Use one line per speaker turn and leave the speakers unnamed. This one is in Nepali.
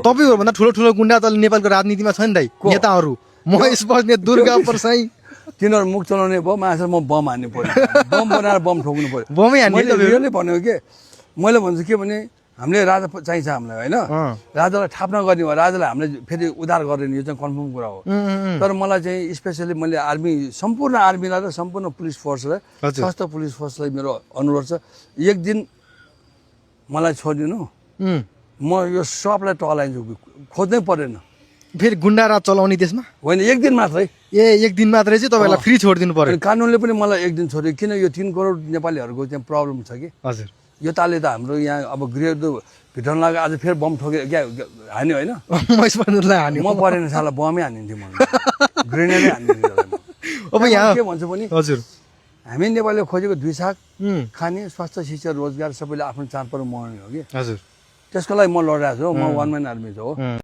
तपाईहरुभन्दा ठुलो ठुलो गुण्डा त नेपालको राजनीतिमा छ नि दाइ नेताहरू महेश बस्नेत दुर्गा प्रसाई
तिनीहरू मुख चलाउने भयो मासेर म बम हान्नु पर्यो बम बनाएर बम ठोक्नु पर्यो
बमै हान्ने
मैले रियली भनेको के मैले भन्छु के भने हामीले राजा चाहिन्छ हामीलाई होइन राजालाई थाप्न गर्ने हो राजालाई हामीले फेरि उद्धार गर्ने यो चाहिँ कन्फर्म कुरा हो तर मलाई चाहिँ स्पेसली मैले आर्मी सम्पूर्ण आर्मीलाई र सम्पूर्ण पुलिस फोर्सलाई सशस्त्र पुलिस फोर्सलाई मेरो अनुरोध छ एक दिन मलाई छोडिदिनु म यो सबलाई टलाइन्छु खोज्नै परेन
फेरि गुण्डा राज चलाउने देशमा
होइन एक दिन मात्रै
एक दिन मात्रै चाहिँ तपाईलाई फ्री छोडिदिनु पर्यो
कानुनले पनि मलाई एक दिन छोड्यो किन यो 3 करोड नेपालीहरूको चाहिँ प्रब्लम छ कि
हजुर
यो ताले त हाम्रो यहाँ अब गृह भित्र लाग्यो आज फेरि बम ठोके क्या हान्यो होइन
महेश बस्नेतलाई हान्यो
म परेन साला बमै हानिन्थ्यो मलाई ग्रेनेडै हानिन्थ्यो
अब यहाँ
के भन्छु भने
हजुर
हामी नेपालीले खोजेको 2 साग खाने स्वास्थ्य शिक्षा रोजगार सबैले आफ्नो चाडपर्व मनाउने हो कि
हजुर
त्यसको लागि म लडिरहेको छु म 1 म्यान आर्मी हो